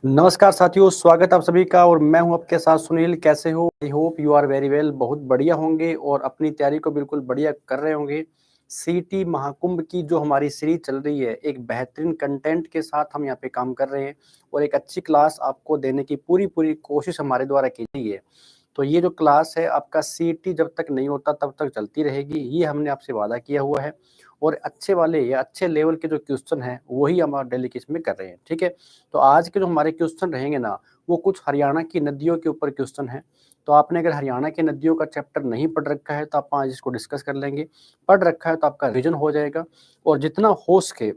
नमस्कार साथियों, स्वागत है आप सभी का और मैं हूं आपके साथ सुनील। कैसे हो? I hope you are very well. बहुत बढ़िया होंगे और अपनी तैयारी को बिल्कुल बढ़िया कर रहे होंगे। सीटी महाकुंभ की जो हमारी सीरीज चल रही है, एक बेहतरीन कंटेंट के साथ हम यहाँ पे काम कर रहे हैं और एक अच्छी क्लास आपको देने की पूरी पूरी कोशिश हमारे द्वारा की गई है। तो ये जो क्लास है आपका सीटी जब तक नहीं होता तब तक चलती रहेगी, ये हमने आपसे वादा किया हुआ है। और अच्छे वाले या अच्छे लेवल के जो क्वेश्चन हैं वही हम डेली किस में कर रहे हैं, ठीक है। तो आज के जो हमारे क्वेश्चन रहेंगे ना, वो कुछ हरियाणा की नदियों के ऊपर क्वेश्चन है। तो आपने अगर हरियाणा की नदियों का चैप्टर नहीं पढ़ रखा है तो आप आज इसको डिस्कस कर लेंगे। पढ़ रखा है तो आपका रिवीजन हो जाएगा। और जितना हो सके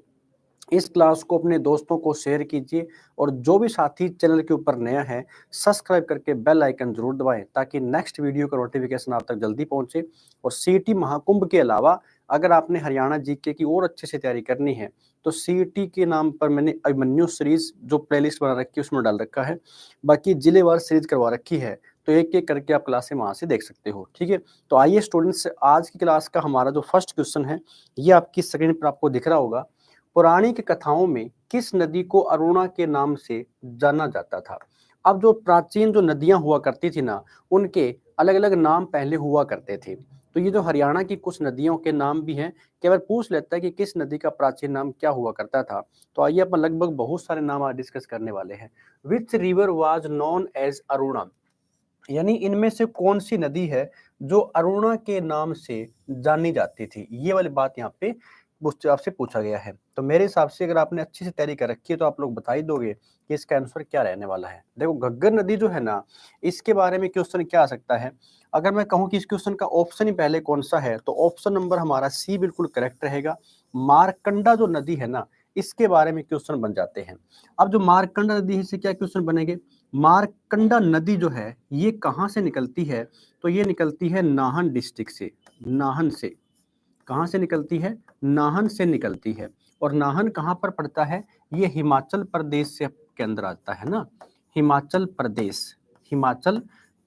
इस क्लास को अपने दोस्तों को शेयर कीजिए। और जो भी साथी चैनल के ऊपर नया है, सब्सक्राइब करके बेल आइकन जरूर दबाएं ताकि नेक्स्ट वीडियो का नोटिफिकेशन आप तक जल्दी पहुंचे। और सीटी महाकुंभ के अलावा अगर आपने हरियाणा जीके की और अच्छे से तैयारी करनी है तो सीटी के नाम पर मैंने अभिमन्यु सीरीज जो प्लेलिस्ट बना रखी है उसमें डाल रखा है। बाकी जिलेवार सीरीज करवा रखी है, तो एक एक करके आप क्लासें वहां से देख सकते हो, ठीक है। तो आइए स्टूडेंट्स, आज की क्लास का हमारा जो फर्स्ट क्वेश्चन है ये आपकी स्क्रीन पर आपको दिख रहा होगा। पौराणिक कथाओं में किस नदी को अरुणा के नाम से जाना जाता था? अब जो प्राचीन जो नदियां हुआ करती थी ना, उनके अलग अलग नाम पहले हुआ करते थे। तो ये जो हरियाणा की कुछ नदियों के नाम भी हैं, केवल पूछ लेता है कि किस नदी का प्राचीन नाम क्या हुआ करता था। तो आइए अपन लगभग बहुत सारे नाम आज डिस्कस करने वाले हैं। Which river was known as Aruna, यानी इनमें से कौन सी नदी है जो अरुणा के नाम से जानी जाती थी, ये वाली बात यहाँ पे मुझसे आपसे पूछा गया है। तो मेरे हिसाब से अगर आपने अच्छी से तैयारी कर रखी है तो आप लोग बता ही दोगे कि इसका आंसर क्या रहने वाला है। देखो, घग्गर नदी जो है ना, इसके बारे में क्वेश्चन क्या आ सकता है। अगर मैं कहूँ कि इस क्वेश्चन का ऑप्शन ही पहले कौन सा है, तो ऑप्शन नंबर हमारा सी बिल्कुल करेक्ट रहेगा। मारकंडा जो नदी है ना, इसके बारे में क्वेश्चन बन जाते हैं। अब जो मारकंडा नदी है, इससे क्या क्वेश्चन बनेंगे। मारकंडा नदी जो है ये कहाँ से निकलती है, तो ये निकलती है नाहन डिस्ट्रिक्ट से। नाहन से कहाँ से निकलती है? नाहन से निकलती है। और नाहन कहाँ पर पड़ता है? ये हिमाचल प्रदेश से के अंदर आता है ना, हिमाचल प्रदेश। हिमाचल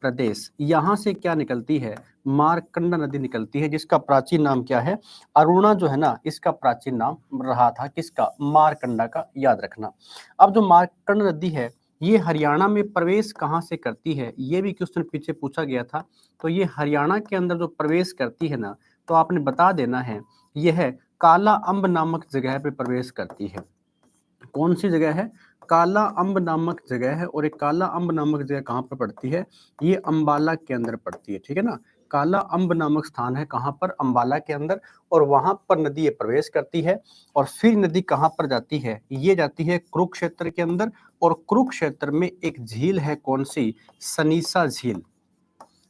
प्रदेश यहाँ से क्या निकलती है? मारकंडा नदी निकलती है, जिसका प्राचीन नाम क्या है? अरुणा जो है ना, इसका प्राचीन नाम रहा था किसका? मारकंडा का, याद रखना। अब जो मारकंडा नदी है ये हरियाणा में प्रवेश कहाँ से करती है, ये भी क्वेश्चन पीछे पूछा गया था। तो ये हरियाणा के अंदर जो प्रवेश करती है ना, तो आपने बता देना है यह काला अम्ब नामक जगह पे प्रवेश करती है। कौन सी जगह है? काला अम्ब नामक जगह है। और एक काला अम्ब नामक जगह कहाँ पर पड़ती है? ये अंबाला के अंदर पड़ती है, ठीक है ना। काला अम्ब नामक स्थान है कहाँ पर? अंबाला के अंदर। और वहां पर नदी ये प्रवेश करती है। और फिर नदी कहाँ पर जाती है? ये जाती है कुरुक्षेत्र के अंदर। और कुरुक्षेत्र में एक झील है, कौन सी? सनीसा झील।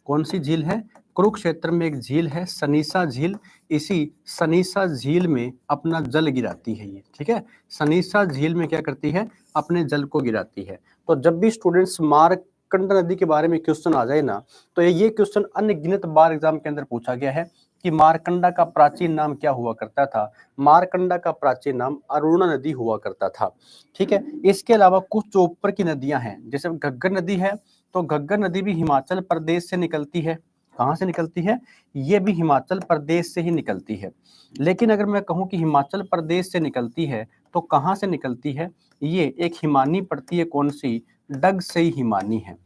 कौन सी झील है? कुरुक्षेत्र में एक झील है सनीसा झील। इसी सनीसा झील में अपना जल गिराती है ये, ठीक है। सनीसा झील में क्या करती है? अपने जल को गिराती है। तो जब भी स्टूडेंट्स मारकंडा नदी के बारे में क्वेश्चन आ जाए ना, तो ये क्वेश्चन अनगिनत बार एग्जाम के अंदर पूछा गया है कि मारकंडा का प्राचीन नाम क्या हुआ करता था। मारकंडा का प्राचीन नाम अरुणा नदी हुआ करता था, ठीक है। इसके अलावा कुछ जो ऊपर की नदियां हैं, जैसे घग्गर नदी है, तो घग्गर नदी भी हिमाचल प्रदेश से निकलती है। कहाँ से निकलती है? ये भी हिमाचल प्रदेश से ही निकलती है। लेकिन अगर मैं कहूँ कि हिमाचल प्रदेश से निकलती है तो कहाँ से निकलती है? ये एक हिमानी पड़ती है, कौन सी? डग से ही हिमानी है।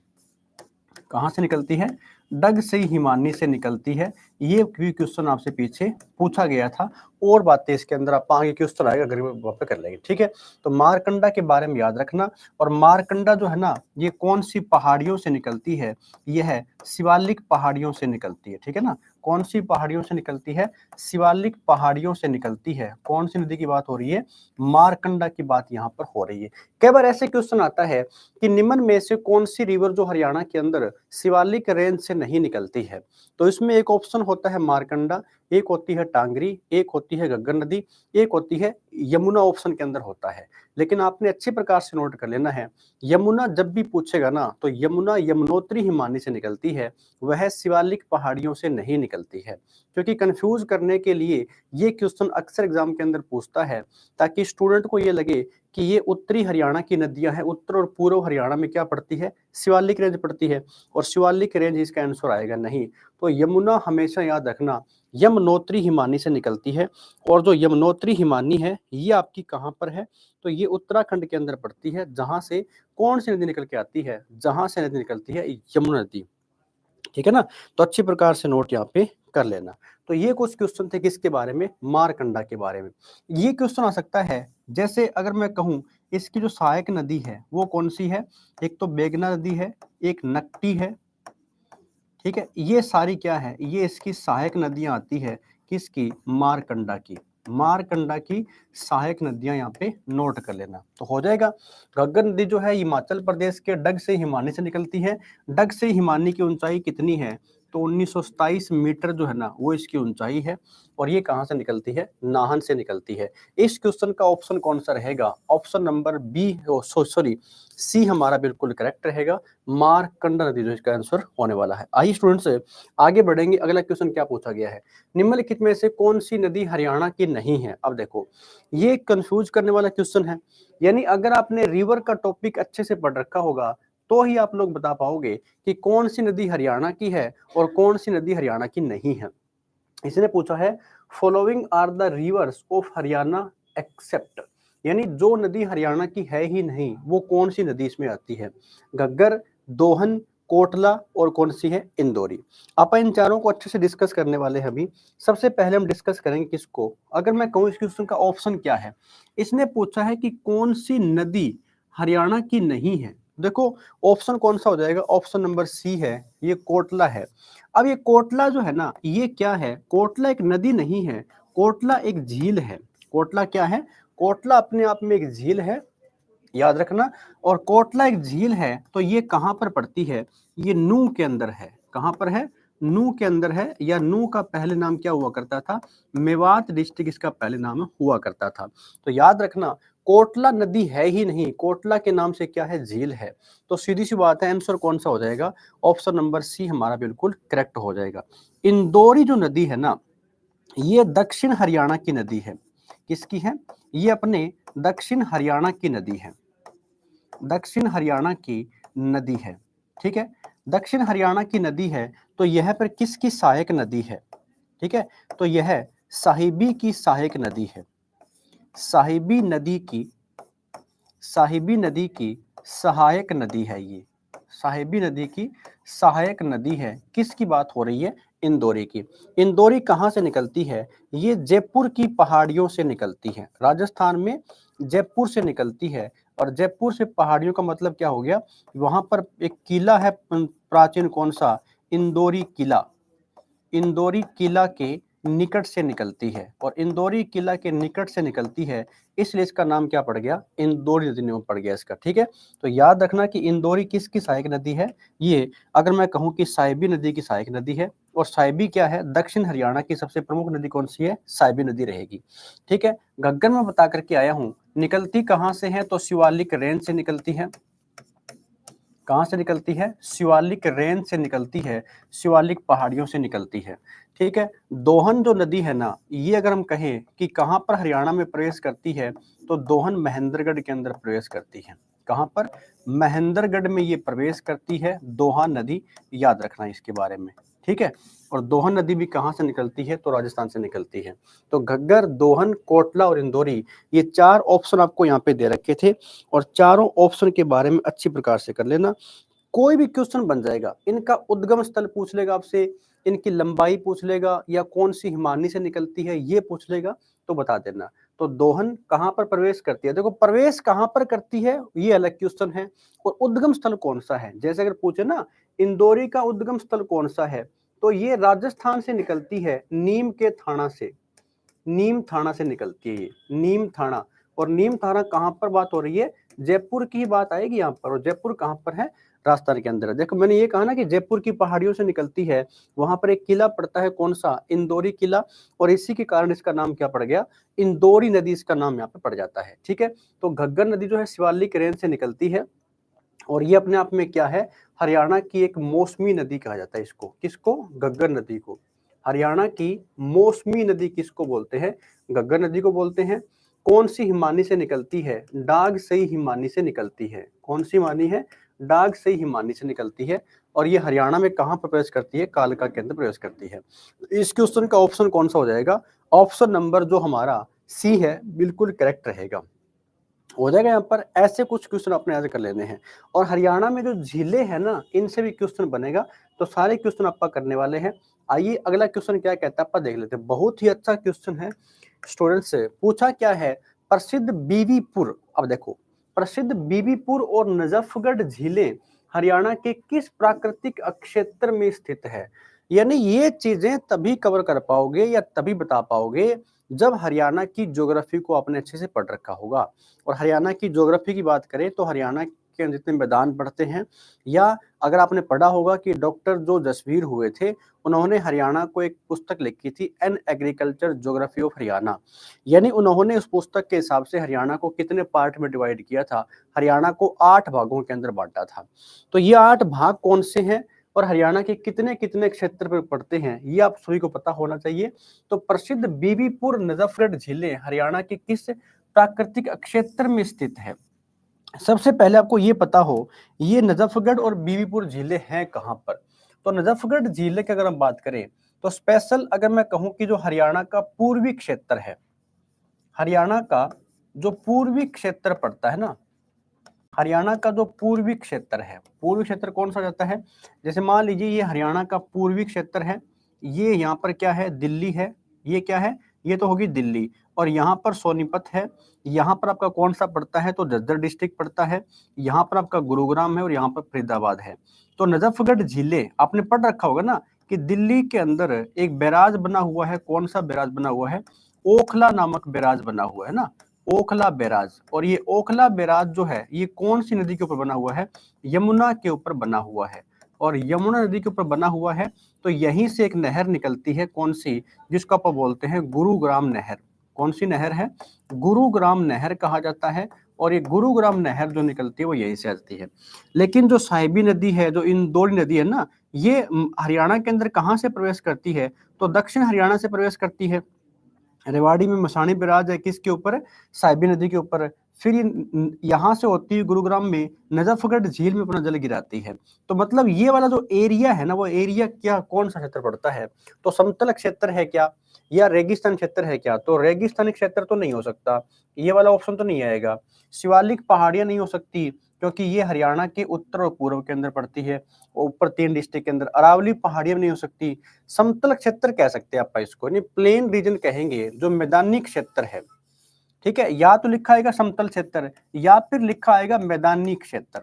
कहाँ से निकलती है? डग से ही हिमानी से निकलती है। ये भी क्वेश्चन आपसे पीछे पूछा गया था। और बातें इसके अंदर आप आगे क्वेश्चन आएगा, अगर वहाँ पे कर लेंगे, ठीक है। तो मारकंडा के बारे में याद रखना। और मारकंडा जो है ना, ये कौन सी पहाड़ियों से निकलती है? यह है शिवालिक पहाड़ियों से निकलती है, ठीक है ना। कौन सी पहाड़ियों से निकलती है? शिवालिक पहाड़ियों से निकलती है। कौन सी नदी की बात हो रही है? मारकंडा की बात यहाँ पर हो रही है। कई बार ऐसे क्वेश्चन आता है कि निम्न में से कौन सी रिवर जो हरियाणा के अंदर शिवालिक रेंज से नहीं निकलती है? तो इसमें एक ऑप्शन होता है मारकंडा, एक होती है टांगरी, एक होती है घग्गर नदी, एक होती है यमुना, ऑप्शन के अंदर होता है। लेकिन आपने अच्छे प्रकार से नोट कर लेना है, यमुना जब भी पूछेगा ना, तो यमुना यमुनोत्री हिमानी से निकलती है, वह शिवालिक पहाड़ियों से नहीं निकलती है। क्योंकि कंफ्यूज करने के लिए ये क्वेश्चन अक्सर एग्जाम के अंदर पूछता है, ताकि स्टूडेंट को ये लगे कि ये उत्तरी हरियाणा की नदियां हैं, उत्तर और पूर्व हरियाणा में क्या पड़ती है, शिवालिक रेंज पड़ती है, और शिवालिक रेंज इसका आंसर आएगा नहीं। तो यमुना हमेशा याद रखना यमुनोत्री हिमानी से निकलती है, और जो यमुनोत्री हिमानी है ये आपकी कहाँ पर है, तो ये उत्तराखंड के अंदर पड़ती है, जहां से कौन सी नदी निकल के आती है, जहां से नदी निकलती है, यमुना नदी। ठीक है ना, तो अच्छी प्रकार से नोट यहाँ पे कर लेना। तो ये कुछ क्वेश्चन थे किसके बारे में, मारकंडा के बारे में। ये क्वेश्चन आ सकता है, जैसे अगर मैं कहूं इसकी जो सहायक नदी है वो कौन सी है, एक तो बेगना नदी है, एक नकटी है, ठीक है, ये सारी क्या है, ये इसकी सहायक नदियां आती है, किसकी, मारकंडा की। मारकंडा की सहायक नदियां यहाँ पे नोट कर लेना तो हो जाएगा। घग्गर नदी जो है हिमाचल प्रदेश के डग से हिमानी से निकलती है। डग से हिमानी की ऊंचाई कितनी है, तो 1927 मीटर जो है ना वो इसकी ऊंचाई है, और ये कहाँ से निकलती है, नाहन से निकलती है। इस क्वेश्चन का ऑप्शन कौन सा रहेगा, option number B, sorry C हमारा बिल्कुल करेक्ट रहेगा, मारकंडा नदी जो इसका आंसर होने वाला है। आइए स्टूडेंट्स आगे बढ़ेंगे। अगला क्वेश्चन क्या पूछा गया है, निम्नलिखित में से कौन सी नदी हरियाणा की नहीं है। अब देखो ये कंफ्यूज करने वाला क्वेश्चन है, यानी अगर आपने रिवर का टॉपिक अच्छे से पढ़ रखा होगा तो ही आप लोग बता पाओगे कि कौन सी नदी हरियाणा की है और कौन सी नदी हरियाणा की नहीं है। इसने पूछा है following are the rivers of Haryana except, यानी जो नदी हरियाणा की है ही नहीं वो कौन सी नदी इसमें आती है, घग्गर, दोहन, कोटला और कौन सी है, इंदौरी। आप इन चारों को अच्छे से डिस्कस करने वाले हैं अभी। सबसे पहले हम डिस्कस करेंगे किसको, अगर मैं कहूँ इस क्वेश्चन का ऑप्शन क्या है, इसने पूछा है कि कौन सी नदी हरियाणा की नहीं है। देखो ऑप्शन कौन सा हो जाएगा, ऑप्शन नंबर सी है, ये कोटला है। अब ये कोटला जो है ना ये क्या है, कोटला एक नदी नहीं है, कोटला एक झील है। कोटला क्या है, कोटला अपने आप में एक झील है, याद रखना। और कोटला एक झील है तो ये कहां पर पड़ती है, ये नूह के अंदर है। कहां पर है, नूह के अंदर है, या नूह का पहले नाम क्या हुआ करता था, मेवात डिस्ट्रिक्ट इसका पहले नाम हुआ करता था। तो याद रखना कोटला नदी है ही नहीं, कोटला के नाम से क्या है, झील है। तो सीधी सी बात है आंसर कौन सा हो जाएगा, ऑप्शन नंबर सी हमारा बिल्कुल करेक्ट हो जाएगा। इंदौरी जो नदी है ना ये दक्षिण हरियाणा की नदी है। किसकी है, ये अपने दक्षिण हरियाणा की नदी है, दक्षिण हरियाणा की नदी है। ठीक है, दक्षिण हरियाणा की नदी है, तो यह पर किसकी सहायक नदी है, ठीक है, तो यह साहिबी की सहायक नदी है। साहिबी नदी की, साहिबी नदी की सहायक नदी है ये, साहिबी नदी की सहायक नदी है। किसकी बात हो रही है, इंदौरी की। इंदौरी कहाँ से निकलती है, ये जयपुर की पहाड़ियों से निकलती है, राजस्थान में जयपुर से निकलती है। और जयपुर से पहाड़ियों का मतलब क्या हो गया, वहां पर एक किला है प्राचीन, कौन सा, इंदौरी किला। इंदौरी किला के निकट से निकलती है, और इंदौरी किला के निकट से निकलती है, इसलिए इसका नाम क्या पड़ गया, इंदौरी नदी नाम पड़ गया इसका। ठीक है, तो याद रखना कि इंदौरी किसकी सहायक नदी है, ये अगर मैं कहूं कि साहिबी नदी की सहायक नदी है। और साहिबी क्या है, दक्षिण हरियाणा की सबसे प्रमुख नदी कौन सी है, साहिबी नदी रहेगी। ठीक है, घग्गर में बता करके आया हूं, निकलती कहां से है, तो शिवालिक रेंज से निकलती है। कहां से निकलती है, शिवालिक रेंज से निकलती है, शिवालिक पहाड़ियों से निकलती है। ठीक है, दोहन जो नदी है ना ये अगर हम कहें कि कहां पर हरियाणा में प्रवेश करती है, तो दोहन महेंद्रगढ़ के अंदर प्रवेश करती है। कहां पर, महेंद्रगढ़ में ये प्रवेश करती है दोहा नदी, याद रखना इसके बारे में। ठीक है, और दोहन नदी भी कहां से निकलती है, तो राजस्थान से निकलती है। तो घग्गर, दोहन, कोटला और इंदौरी, ये चार ऑप्शन आपको यहाँ पे दे रखे थे, और चारों ऑप्शन के बारे में अच्छी प्रकार से कर लेना। कोई भी क्वेश्चन बन जाएगा, इनका उद्गम स्थल पूछ लेगा आपसे, इनकी लंबाई पूछ लेगा, या कौन सी हिमानी से निकलती है ये पूछ लेगा, तो बता देना। तो दोहन कहां पर प्रवेश करती है, देखो प्रवेश कहां पर करती है ये अलग क्वेश्चन है, और उद्गम स्थल कौन सा है, जैसे अगर पूछे ना इंदौरी का उद्गम स्थल कौन सा है, तो ये राजस्थान से निकलती है, नीम के थाना से, नीम थाना से निकलती है ये, नीम थाना। और नीम थाना कहां पर बात हो रही है, जयपुर की बात आएगी यहाँ पर, और जयपुर कहां पर है, राजस्थान के अंदर है। देखो मैंने ये कहा ना कि जयपुर की पहाड़ियों से निकलती है, वहां पर एक किला पड़ता है, कौन सा, इंदौरी किला, और इसी के कारण इसका नाम क्या पड़ गया, इंदौरी नदी इसका नाम यहाँ पे पड़ जाता है। ठीक है, तो घग्गर नदी जो है शिवालिक रेंज से निकलती है, और ये अपने आप में क्या है, हरियाणा की एक मौसमी नदी कहा जाता है इसको, किसको, घग्गर नदी को। हरियाणा की मौसमी नदी किसको बोलते हैं, घग्गर नदी को बोलते हैं। कौन सी हिमानी से निकलती है? डाग सई हिमानी से निकलती है। कौन सी हिमानी है? डाग सई हिमानी से निकलती है। और ये हरियाणा में कहाँ पर प्रवेश करती है? कालका के अंदर प्रवेश करती है। इस क्वेश्चन का ऑप्शन कौन सा हो जाएगा? ऑप्शन नंबर जो हमारा सी है बिल्कुल करेक्ट रहेगा। हो जाएगा। यहाँ पर ऐसे कुछ क्वेश्चन अपने याद कर लेने हैं। और हरियाणा में जो झीलें हैं ना, इनसे भी क्वेश्चन बनेगा। तो सारे क्वेश्चन आपका करने वाले हैं। आइए अगला क्वेश्चन क्या कहता है आपका देख लेते हैं। बहुत ही अच्छा क्वेश्चन है स्टूडेंट से पूछा क्या है? प्रसिद्ध बीबीपुर। अब देखो, प्रसिद्ध बीबीपुर और नजफगढ़ झीलें हरियाणा के किस प्राकृतिक क्षेत्र में स्थित है? यानी ये चीजें तभी कवर कर पाओगे या तभी बता पाओगे जब हरियाणा की ज्योग्राफी को आपने अच्छे से पढ़ रखा होगा। और हरियाणा की ज्योग्राफी की बात करें तो हरियाणा के जितने मैदान पड़ते हैं, या अगर आपने पढ़ा होगा कि डॉक्टर जो जसवीर हुए थे, उन्होंने हरियाणा को एक पुस्तक लिखी थी, N agriculture geography of Haryana. यानी उन्होंने उस पुस्तक के हिसाब से हरियाणा को कितने पार्ट में डिवाइड किया था? हरियाणा को 8 भागों के अंदर बांटा था। तो ये 8 भाग कौन से हैं और हरियाणा के कितने कितने क्षेत्र पर पड़ते हैं, ये आप सभी को पता होना चाहिए। तो प्रसिद्ध बीबीपुर नजफगढ़ झीलें हरियाणा के किस प्राकृतिक क्षेत्र में स्थित है? सबसे पहले आपको ये पता हो ये नजफगढ़ और बीबीपुर झीलें हैं कहां पर। तो नजफगढ़ झीलें की अगर हम बात करें तो स्पेशल अगर मैं कहूं कि जो हरियाणा का पूर्वी क्षेत्र है, हरियाणा का जो पूर्वी क्षेत्र पड़ता है ना, हरियाणा का जो पूर्वी क्षेत्र है, पूर्वी क्षेत्र कौन सा जाता है? जैसे मान लीजिए ये हरियाणा का पूर्वी क्षेत्र है, ये यहाँ पर क्या है? दिल्ली है। ये क्या है? ये तो होगी दिल्ली। और यहाँ पर सोनीपत है। यहाँ पर आपका कौन सा पड़ता है? तो झज्जर डिस्ट्रिक्ट पड़ता है। यहाँ पर आपका गुरुग्राम है और यहाँ पर फरीदाबाद है। तो नजफगढ़ झीलें आपने पढ़ रखा होगा ना कि दिल्ली के अंदर एक बैराज बना हुआ है। कौन सा बैराज बना हुआ है? ओखला नामक बैराज बना हुआ है ना, ओखला बैराज। और ये ओखला बैराज जो है ये कौन सी नदी के ऊपर बना हुआ है? यमुना के ऊपर बना हुआ है। और यमुना नदी के ऊपर बना हुआ है तो यहीं से एक नहर निकलती है, कौन सी? जिसको आप बोलते हैं गुरुग्राम नहर। कौन सी नहर है? गुरुग्राम नहर कहा जाता है। और ये गुरुग्राम नहर जो निकलती है वो यहीं से आती है। लेकिन जो साहिबी नदी है, जो इंदौरी नदी है ना, ये हरियाणा के अंदर कहाँ से प्रवेश करती है? तो दक्षिण हरियाणा से प्रवेश करती है। रेवाड़ी में मसानी बैराज है, किसके ऊपर? साहिबी नदी के ऊपर। फिर यहाँ से होती है गुरुग्राम में नजफगढ़ झील में अपना जल गिराती है। तो मतलब ये वाला जो एरिया है ना, वो एरिया क्या कौन सा क्षेत्र पड़ता है? तो समतल क्षेत्र है क्या या रेगिस्तान क्षेत्र है क्या? तो रेगिस्तानी क्षेत्र तो नहीं हो सकता, ये वाला ऑप्शन तो नहीं आएगा। शिवालिक पहाड़ियां नहीं हो सकती क्योंकि ये हरियाणा के उत्तर और पूर्व के अंदर पड़ती है, ऊपर 3 डिस्ट्रिक्ट के अंदर। अरावली पहाड़ियां नहीं हो सकती। समतल क्षेत्र कह सकते हैं आप इसको, नहीं प्लेन रीजन कहेंगे, जो मैदानी क्षेत्र है। ठीक है, या तो लिखा आएगा समतल क्षेत्र या फिर लिखा आएगा मैदानी क्षेत्र,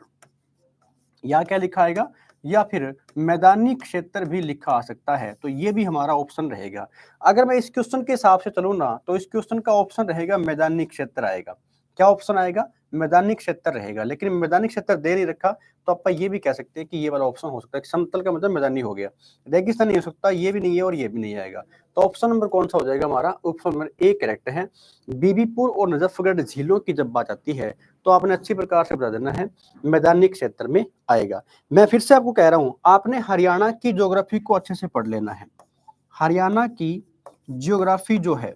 या क्या लिखा आएगा? या फिर मैदानी क्षेत्र भी लिखा आ सकता है। तो ये भी हमारा ऑप्शन रहेगा। अगर मैं इस क्वेश्चन के हिसाब से चलूं ना तो इस क्वेश्चन का ऑप्शन रहेगा मैदानी क्षेत्र आएगा। क्या ऑप्शन आएगा? मैदानी क्षेत्र रहेगा। लेकिन मैदानी क्षेत्र दे नहीं रखा तो आप ये भी कह सकते हैं कि ये वाला ऑप्शन हो सकता है। समतल का मतलब मैदानी हो गया, रेगिस्तान नहीं हो सकता, ये भी नहीं है और ये भी नहीं आएगा। तो ऑप्शन नंबर कौन सा हो जाएगा हमारा? ऑप्शन नंबर ए करेक्ट है। बीबीपुर और नजफगढ़ झीलों की जब बात आती है तो आपने अच्छी प्रकार से बता देना है मैदानी क्षेत्र में आएगा। मैं फिर से आपको कह रहा हूं, आपने हरियाणा की ज्योग्राफी को अच्छे से पढ़ लेना है। हरियाणा की ज्योग्राफी जो है,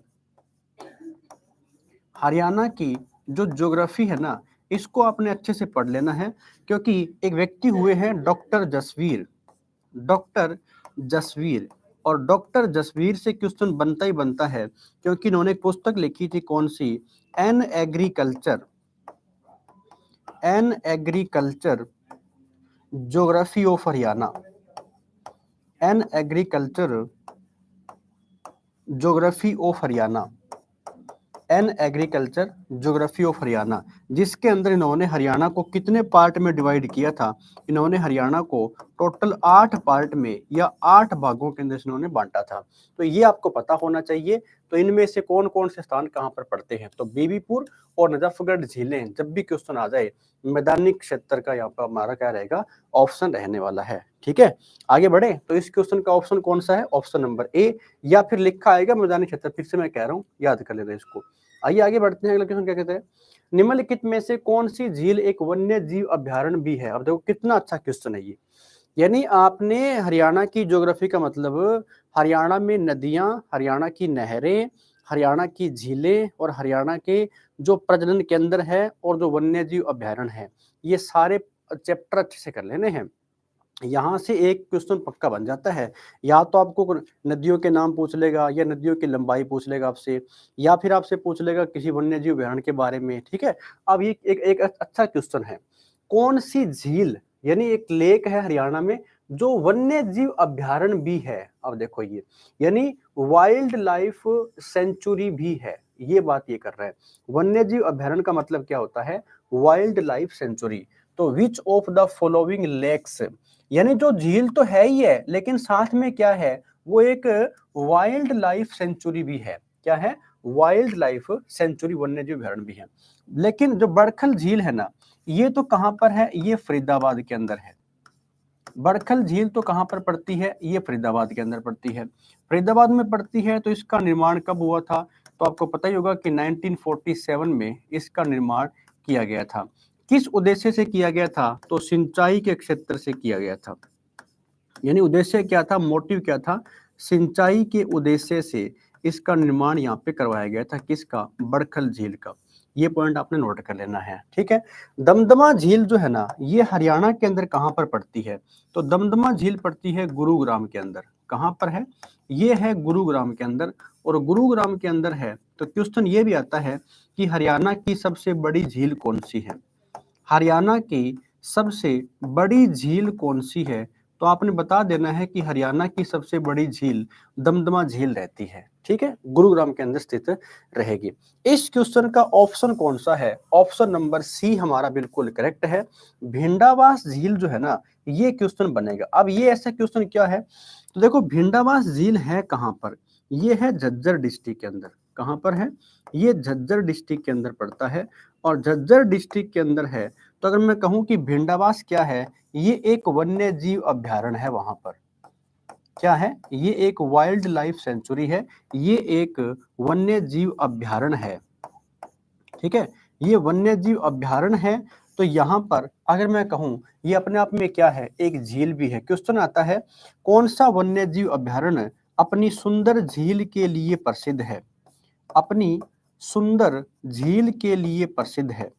हरियाणा की जो ज्योग्राफी है ना, इसको आपने अच्छे से पढ़ लेना है। क्योंकि एक व्यक्ति हुए हैं डॉक्टर जसवीर, डॉक्टर जसवीर। और डॉक्टर जसवीर से क्वेश्चन बनता ही बनता है क्योंकि इन्होंने एक पुस्तक लिखी थी, कौन सी? An agriculture, an agriculture geography of Haryana, an agriculture geography of Haryana, an agriculture geography of Haryana, जिसके अंदर इन्होंने हरियाणा को कितने पार्ट में डिवाइड किया था? इन्होंने हरियाणा को टोटल 8 पार्ट में या 8 भागों के अंदर इन्होंने बांटा था। तो ये आपको पता होना चाहिए। तो इनमें से कौन कौन से स्थान कहाँ पर पड़ते हैं? तो बीबीपुर और नजफगढ़ झीलें जब भी क्वेश्चन आ जाए, मैदानी क्षेत्र का यहाँ पर हमारा क्या रहेगा? ऑप्शन रहने वाला है। ठीक है, आगे बढ़े। तो इस क्वेश्चन का ऑप्शन कौन सा है? ऑप्शन नंबर ए, या फिर लिखा आएगा मैदानी क्षेत्र। फिर से मैं कह रहा हूँ, याद कर लेना इसको। आइए आगे बढ़ते हैं। अगला क्वेश्चन क्या कहते हैं? निम्नलिखित में से कौन सी झील एक वन्य जीव अभ्यारण्य भी है? अब देखो कितना अच्छा क्वेश्चन है ये। यानी आपने हरियाणा की ज्योग्राफी का मतलब हरियाणा में नदियां, हरियाणा की नहरें, हरियाणा की झीलें और हरियाणा के जो प्रजनन केंद्र है और जो वन्य जीव अभ्यारण्य है, ये सारे चैप्टर अच्छे से कर लेने हैं। यहाँ से एक क्वेश्चन पक्का बन जाता है। या तो आपको नदियों के नाम पूछ लेगा या नदियों की लंबाई पूछ लेगा आपसे, या फिर आपसे पूछ लेगा किसी वन्य जीव अभयारण्य के बारे में, ठीक है। अब ये एक अच्छा क्वेश्चन है, कौन सी झील यानी एक लेक है हरियाणा में जो वन्य जीव अभ्यारण्य भी है। अब देखो ये यानी वाइल्ड लाइफ सेंचुरी भी है, ये बात ये कर रहा है। वन्य जीव अभ्यारण्य का मतलब क्या होता है, वाइल्ड लाइफ सेंचुरी। तो which of the following lakes, यानी जो झील तो है ही है लेकिन साथ में क्या है, वो एक वाइल्ड लाइफ सेंचुरी भी है। क्या है, वाइल्ड लाइफ सेंचुरी, वन्य जीव अभ्यारण्य भी है। लेकिन जो बड़खल झील है ना, ये तो कहां पर है, ये फरीदाबाद के अंदर है। बड़खल झील तो कहां पर पड़ती है, ये फरीदाबाद के अंदर पड़ती है। फरीदाबाद में पड़ती है तो इसका निर्माण कब हुआ था, तो आपको पता ही होगा कि 1947 में इसका निर्माण किया गया था। किस उद्देश्य से किया गया था, तो सिंचाई के क्षेत्र से किया गया था। यानी उद्देश्य क्या था, मोटिव क्या था, सिंचाई के उद्देश्य से इसका निर्माण यहाँ पे करवाया गया था। किसका, बड़खल झील का। ये पॉइंट आपने नोट कर लेना है, ठीक है। दमदमा झील जो है ना, ये हरियाणा के अंदर कहाँ पर पड़ती है, तो दमदमा झील पड़ती है गुरुग्राम के अंदर। कहाँ पर है, ये है गुरुग्राम के अंदर। और गुरुग्राम के अंदर है तो क्वेश्चन ये भी आता है कि हरियाणा की सबसे बड़ी झील कौन सी है। हरियाणा की सबसे बड़ी झील कौन सी है, तो आपने बता देना है कि हरियाणा की सबसे बड़ी झील दमदमा झील रहती है, ठीक है, गुरुग्राम के अंदर स्थित रहेगी। इस क्वेश्चन का ऑप्शन कौन सा है, ऑप्शन नंबर सी हमारा बिल्कुल करेक्ट है। भिंडावास झील जो है ना, ये क्वेश्चन बनेगा। अब ये ऐसा क्वेश्चन क्या है, तो देखो भिंडावास झील है कहां पर, ये है झज्जर डिस्ट्रिक्ट के अंदर। कहां पर है, ये झज्जर डिस्ट्रिक्ट के अंदर पड़ता है। और झज्जर डिस्ट्रिक्ट के अंदर है तो अगर मैं कहूं कि भिंडावास क्या है, ये एक वन्य जीव अभ्यारण्य है। वहां पर क्या है, ये एक वाइल्ड लाइफ सेंचुरी है, ये एक वन्य जीव अभ्यारण्य है, ठीक है। ये वन्य जीव अभ्यारण्य है। तो यहाँ पर अगर मैं कहूं ये अपने आप में क्या है, एक झील भी है। क्वेश्चन आता है कौन सा वन्य जीव अभ्यारण्य अपनी सुंदर झील के लिए प्रसिद्ध है, अपनी सुंदर झील के लिए प्रसिद्ध है,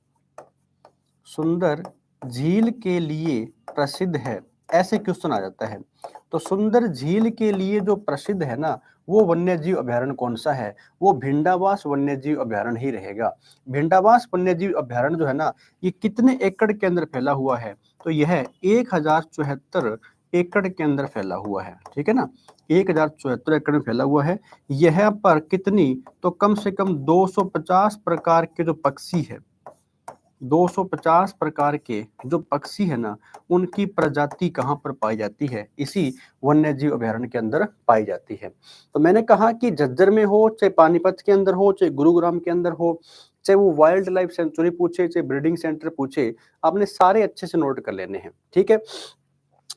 सुंदर झील के लिए प्रसिद्ध है, ऐसे क्वेश्चन आ जाता है। तो सुंदर झील के लिए जो प्रसिद्ध है ना, वो वन्य जीव अभ्यारण्य कौन सा है, वो भिंडावास वन्य जीव अभ्यारण्य ही रहेगा। भिंडावास वन्य जीव अभ्यारण्य जो है ना, ये कितने एकड़ के अंदर फैला हुआ है, तो यह 1074 एकड़ के अंदर फैला हुआ है, ठीक है ना। 1074 एकड़ में फैला हुआ है। यह पर कितनी, तो कम से कम 250 प्रकार के जो पक्षी है, 250 प्रकार के जो पक्षी है ना, उनकी प्रजाति कहाँ पर पाई जाती है, इसी वन्य जीव अभ्यारण्य के अंदर पाई जाती है। तो मैंने कहा कि झज्जर में हो, चाहे पानीपत के अंदर हो, चाहे गुरुग्राम के अंदर हो, चाहे वो वाइल्ड लाइफ सेंचुरी पूछे, चाहे ब्रीडिंग सेंटर पूछे, आपने सारे अच्छे से नोट कर लेने हैं, ठीक है।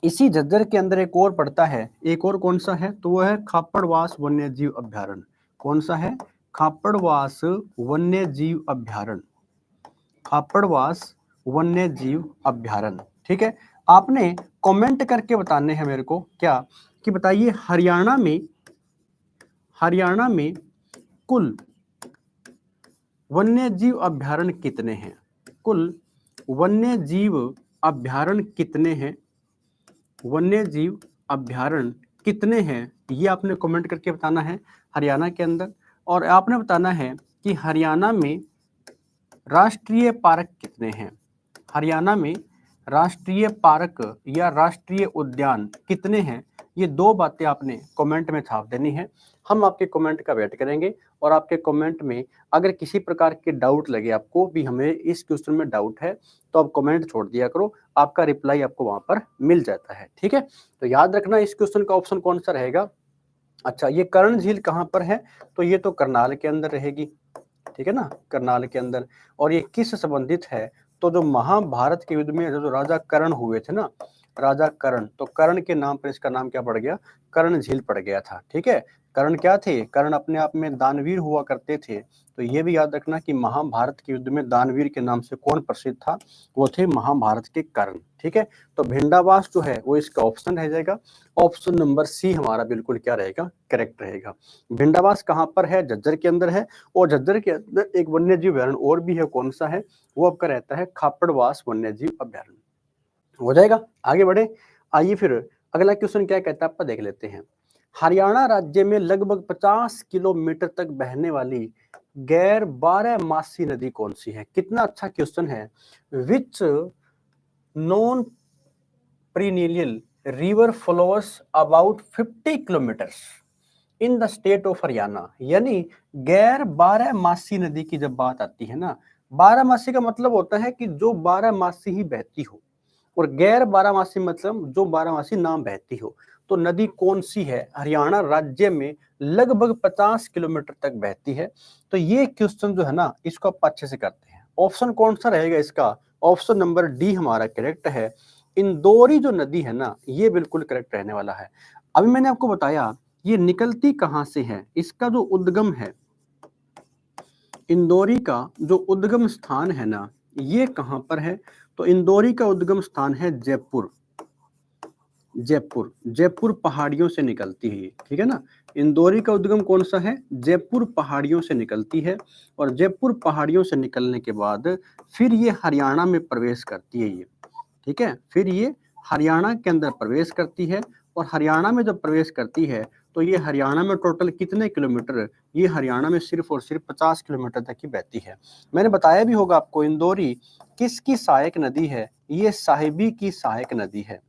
इसी झज्जर के अंदर एक और पड़ता है, एक और कौन सा है, तो वो है खापड़वास वन्य जीव अभ्यारण्य। कौन सा है, खापड़वास वन्य जीव अभ्यारण्य, खापड़वास वन्य जीव अभ्यारण्य, ठीक है। आपने कमेंट करके बताने हैं मेरे को क्या, कि बताइए हरियाणा में कुल वन्य जीव अभ्यारण्य कितने हैं, कुल वन्य जीव अभ्यारण्य कितने हैं, वन्य जीव अभ्यारण्य कितने हैं, ये आपने कमेंट करके बताना है हरियाणा के अंदर। और आपने बताना है कि हरियाणा में राष्ट्रीय पार्क कितने हैं, हरियाणा में राष्ट्रीय पार्क या राष्ट्रीय उद्यान कितने हैं, ये दो बातें आपने कमेंट में छाप देनी है। हम आपके कमेंट का वेट करेंगे और आपके कमेंट में अगर किसी प्रकार के डाउट लगे आपको भी, हमें इस क्वेश्चन में डाउट है, तो आप कमेंट छोड़ दिया करो, आपका रिप्लाई आपको वहां पर मिल जाता है, ठीक है। तो याद रखना इस क्वेश्चन का ऑप्शन कौन सा रहेगा। अच्छा, ये कर्ण झील कहाँ पर है, तो ये तो करनाल के अंदर रहेगी, ठीक है ना, करनाल के अंदर। और ये किस संबंधित है, तो जो महाभारत के युद्ध में जो राजा कर्ण हुए थे ना, राजा कर्ण, तो कर्ण के नाम पर इसका नाम क्या पड़ गया, कर्ण झील पड़ गया था, ठीक है। कर्ण क्या थे? कर्ण अपने आप में दानवीर हुआ करते थे। तो ये भी याद रखना कि महाभारत के युद्ध में दानवीर के नाम से कौन प्रसिद्ध था? वो थे महाभारत के कर्ण। ठीक है, तो भिंडावास जो है वो इसका ऑप्शन रह जाएगा। ऑप्शन नंबर सी हमारा बिल्कुल क्या रहेगा? करेक्ट रहेगा। भिंडावास कहाँ पर है? झज्जर के अंदर है। और झज्जर के अंदर एक वन्य जीव अभयारण्य और भी है, कौन सा है? वो आपका रहता है खापड़वास वन्य जीव अभयारण्य। हो जाएगा, आगे बढ़े। आइए फिर अगला क्वेश्चन क्या कहता है आपका देख लेते हैं। हरियाणा राज्य में लगभग 50 किलोमीटर तक बहने वाली गैर 12 मासी नदी कौन सी है? कितना अच्छा क्वेश्चन है। Which non perennial river flows about 50 kilometre in the state of Haryana. यानी गैर 12 मासी नदी की जब बात आती है ना, 12 मासी का मतलब होता है कि जो 12 मासी ही बहती हो, और गैर 12 मासी मतलब जो 12 मासी ना बहती हो। तो नदी कौन सी है? हरियाणा राज्य में लगभग 50 किलोमीटर तक बहती है। तो ये क्वेश्चन जो है ना, इसको आप अच्छे से करते हैं। ऑप्शन कौन सा रहेगा इसका? ऑप्शन नंबर डी हमारा करेक्ट है। इंदौरी जो नदी है ना, ये बिल्कुल करेक्ट रहने वाला है। अभी मैंने आपको बताया ये निकलती कहां से है, इसका जो उद्गम है, इंदौरी का जो उद्गम स्थान है ना, ये कहां पर है? तो इंदौरी का उद्गम स्थान है जयपुर। जयपुर, जयपुर पहाड़ियों से निकलती है, ठीक है ना। इंदौरी का उद्गम कौन सा है? जयपुर पहाड़ियों से निकलती है। और जयपुर पहाड़ियों से निकलने के बाद फिर ये हरियाणा में प्रवेश करती है ये, ठीक है। फिर ये हरियाणा के अंदर प्रवेश करती है, और हरियाणा में जब प्रवेश करती है तो ये हरियाणा में टोटल कितने किलोमीटर? ये हरियाणा में सिर्फ और सिर्फ 50 किलोमीटर तक की बहती है। मैंने बताया भी होगा आपको, इंदौरी किसकी सहायक नदी है? ये साहिबी की सहायक नदी है।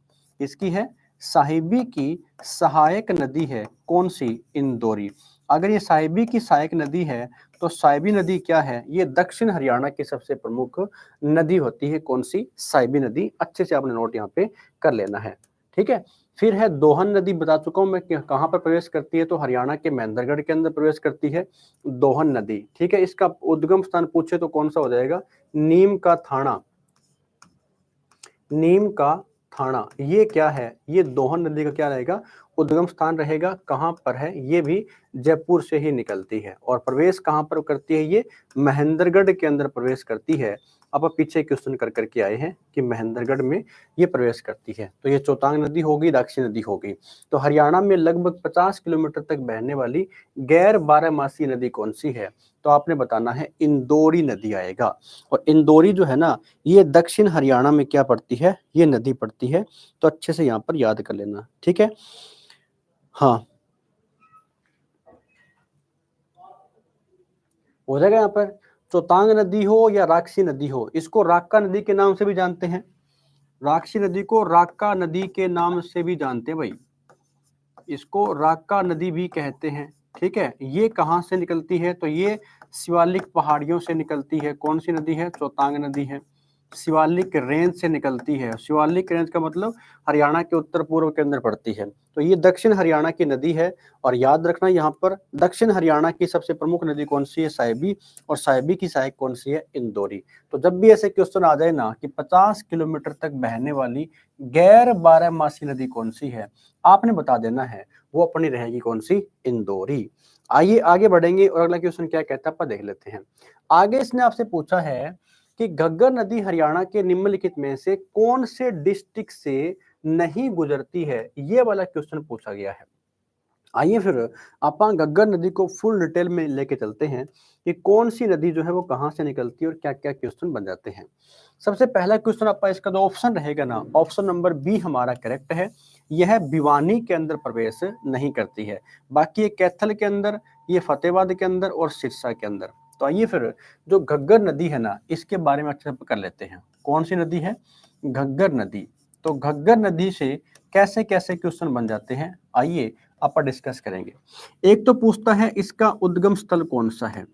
किसकी है? साहिबी की सहायक नदी है। कौन सी? इंदौरी। अगर ये साहिबी की सहायक नदी है तो साहिबी नदी क्या है? ये दक्षिण हरियाणा की सबसे प्रमुख नदी होती है। कौन सी? साहिबी नदी। अच्छे से आपने नोट यहाँ पे कर लेना है, ठीक है। फिर है दोहन नदी, बता चुका हूं मैं कहां पर प्रवेश करती है, तो हरियाणा के महेंद्रगढ़ के अंदर प्रवेश करती है दोहन नदी, ठीक है। इसका उद्गम स्थान पूछे तो कौन सा हो जाएगा? नीम का थाना। नीम का थाना ये क्या है? ये दोहन नदी का क्या रहेगा? उद्गम स्थान रहेगा। कहां पर है? ये भी जयपुर से ही निकलती है। और प्रवेश कहां पर करती है? ये महेंद्रगढ़ के अंदर प्रवेश करती है। अब आप पीछे क्वेश्चन कर करके आए हैं कि महेंद्रगढ़ में ये प्रवेश करती है। तो ये चौतांग नदी होगी, राक्षी नदी होगी। तो हरियाणा में लगभग 50 किलोमीटर तक बहने वाली गैर 12 मासी नदी कौन सी है? तो आपने बताना है इंदौरी नदी आएगा। और इंदौरी जो है ना, ये दक्षिण हरियाणा में क्या पड़ती है? ये नदी पड़ती है। तो अच्छे से यहाँ पर याद कर लेना, ठीक है। हाँ, हो जाएगा। यहाँ पर चौतांग नदी हो या राक्षी नदी हो, इसको राक्का नदी के नाम से भी जानते हैं। राक्षी नदी को राक्का नदी के नाम से भी जानते हैं भाई, इसको राक्का नदी भी कहते हैं, ठीक है। ये कहाँ से निकलती है? तो ये शिवालिक पहाड़ियों से निकलती है। कौन सी नदी है? चौतांग नदी है। शिवालिक रेंज से निकलती है। शिवालिक रेंज का मतलब हरियाणा के उत्तर पूर्व के अंदर पड़ती है। तो ये दक्षिण हरियाणा की नदी है। और याद रखना यहाँ पर दक्षिण हरियाणा की सबसे प्रमुख नदी कौन सी है? साहिबी। और साहिबी की सहायक कौन सी है? इंदौरी। तो जब भी ऐसे क्वेश्चन आ जाए ना कि 50 किलोमीटर तक बहने वाली गैर 12 मासी नदी कौन सी है, आपने बता देना है। वो अपनी रहेगी कौन सी? इंदौरी। आइए आगे बढ़ेंगे और अगला क्वेश्चन क्या कहता है आप देख लेते हैं। आगे इसने आपसे पूछा है कि घग्गर नदी हरियाणा के निम्नलिखित में से कौन से डिस्ट्रिक्ट से नहीं गुजरती है? ये वाला क्वेश्चन पूछा गया है। आइए फिर अपन घग्गर नदी को फुल डिटेल में लेके चलते हैं कि कौन सी नदी जो है वो कहां से निकलती है और क्या क्या क्वेश्चन बन जाते हैं। सबसे पहला क्वेश्चन आपका इसका जो ऑप्शन रहेगा ना, ऑप्शन नंबर बी हमारा करेक्ट है। यह भिवानी के अंदर प्रवेश नहीं करती है। बाकी ये कैथल के अंदर, ये फतेहाबाद के अंदर और सिरसा के अंदर। तो आइए फिर जो घग्गर नदी है ना, इसके बारे में अच्छे से कर लेते हैं। कौन सी नदी है? घग्गर नदी। तो घग्गर नदी से कैसे कैसे क्वेश्चन बन जाते हैं, आइए अपन डिस्कस करेंगे। एक तो पूछता है इसका उद्गम स्थल कौन सा है?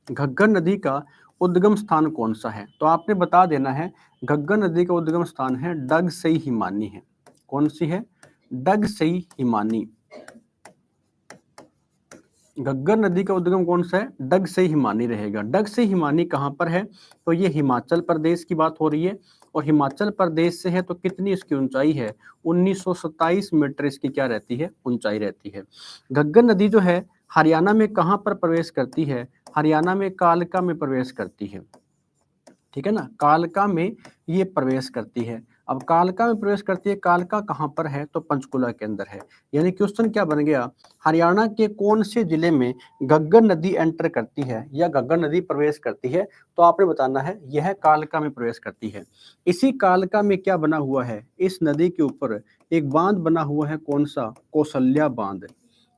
घग्गर नदी का उद्गम स्थान कौन सा है? तो आपने बता देना है घग्गर नदी का उद्गम स्थान है डगसई हिमानी है। कौन सी है? डगसई हिमानी। घग्गर नदी का उद्गम कौन सा है? डग से हिमानी रहेगा। डग से हिमानी कहाँ पर है? तो ये हिमाचल प्रदेश की बात हो रही है, और हिमाचल प्रदेश से है तो कितनी इसकी ऊंचाई है? 1927 मीटर इसकी क्या रहती है? ऊंचाई रहती है। घग्गर नदी जो है हरियाणा में कहाँ पर प्रवेश करती है? हरियाणा में कालका में प्रवेश करती है, ठीक है ना, कालका में ये प्रवेश करती है। अब कालका में प्रवेश करती है, कालका कहाँ पर है? तो पंचकुला के अंदर है। यानी क्वेश्चन क्या बन गया? हरियाणा के कौन से जिले में घग्गर नदी एंटर करती है या घग्गर नदी प्रवेश करती है? तो आपने बताना है यह कालका में प्रवेश करती है। इसी कालका में क्या बना हुआ है? इस नदी के ऊपर एक बांध बना हुआ है, कौन सा? कौशल्या बांध।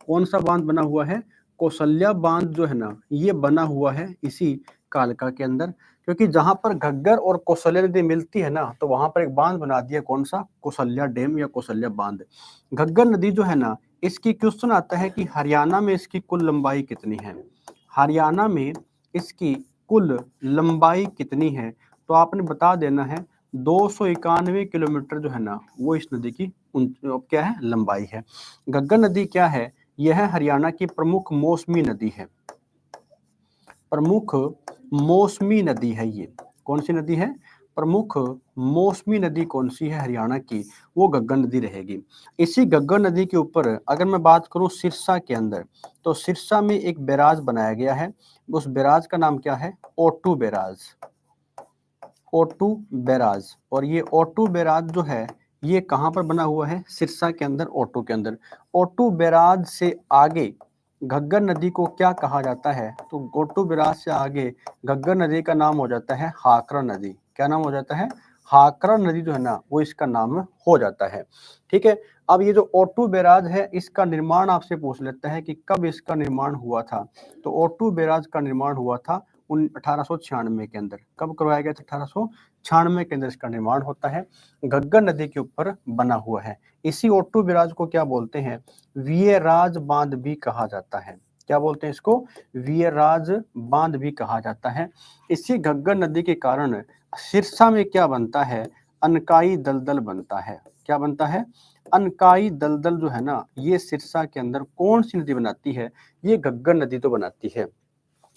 कौन सा बांध बना हुआ है? कौशल्या बांध जो है ना, ये बना हुआ है इसी कालका के अंदर, क्योंकि जहां पर घग्गर और कौशल्या नदी मिलती है ना, तो वहां पर एक बांध बना दिया, कौन सा? कौशल्या डैम या कौशल्या बांध। घग्गर नदी जो है ना, इसकी क्वेश्चन आता है कि हरियाणा में इसकी कुल लंबाई कितनी है? हरियाणा में इसकी कुल लंबाई कितनी है? तो आपने बता देना है 291 किलोमीटर जो है ना, वो इस नदी की क्या है? लंबाई है। घग्गर नदी क्या है? यह हरियाणा की प्रमुख मौसमी नदी है। प्रमुख मौसमी नदी है ये। कौन सी नदी है? प्रमुख मौसमी नदी कौन सी है हरियाणा की? वो घग्गर नदी रहेगी। इसी घग्गर नदी के ऊपर अगर मैं बात करूं सिरसा के अंदर, तो सिरसा में एक बैराज बनाया गया है। उस बैराज का नाम क्या है? ओटू बैराज। ओटू बैराज। और ये ओटू बैराज जो है, ये कहाँ पर बना हुआ है? सिरसा के अंदर, ओटू के अंदर। ओटू बैराज से आगे घग्गर नदी को क्या कहा जाता है? तो ओटू बैराज से आगे घग्गर नदी का नाम हो जाता है हाकरा नदी। क्या नाम हो जाता है? हाकरा नदी जो है ना, वो इसका नाम हो जाता है। ठीक है। अब ये जो ओटू बैराज है, इसका निर्माण आपसे पूछ लेता है कि कब इसका निर्माण हुआ था। तो ओटू बैराज का निर्माण हुआ था 1896 के अंदर। कब करवाया गया था? 1896 के अंदर इसका निर्माण होता है। घग्गर नदी के ऊपर बना हुआ है। इसी ओटू बैराज को क्या बोलते हैं? वीयराज बांध भी कहा जाता है। क्या बोलते हैं इसको? वीयराज बांध भी कहा जाता है। इसी घग्गर नदी के कारण सिरसा में क्या बनता है? अनकाई दलदल बनता है। क्या बनता है? अनकाई दलदल जो है ना, ये सिरसा के अंदर कौन सी नदी बनाती है? ये घग्गर नदी तो बनाती है।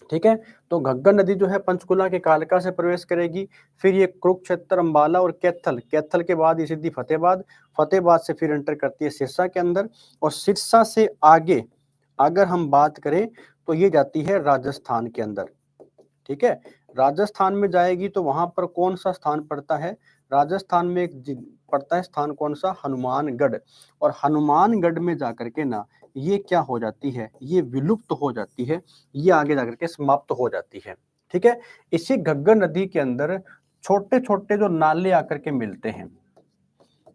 ठीक है। तो घग्गर नदी जो है पंचकुला के कालका से प्रवेश करेगी, फिर ये कुरुक्षेत्र, अंबाला और कैथल, कैथल के बाद ये सीधी फतेहाबाद, फतेहाबाद से फिर एंटर करती है सिरसा के अंदर, और सिरसा से आगे अगर हम बात करें तो ये जाती है राजस्थान के अंदर। ठीक है। राजस्थान में जाएगी तो वहां पर कौन सा स्थान पड़ता है? राजस्थान में एक पड़ता है स्थान, कौन सा? हनुमानगढ़। और हनुमानगढ़ में जाकर के ना, ये क्या हो जाती है? ये विलुप्त हो जाती है, ये आगे जाकर के समाप्त हो जाती है। ठीक है। इसी घग्गर नदी के अंदर छोटे छोटे जो नाले आकर के मिलते हैं,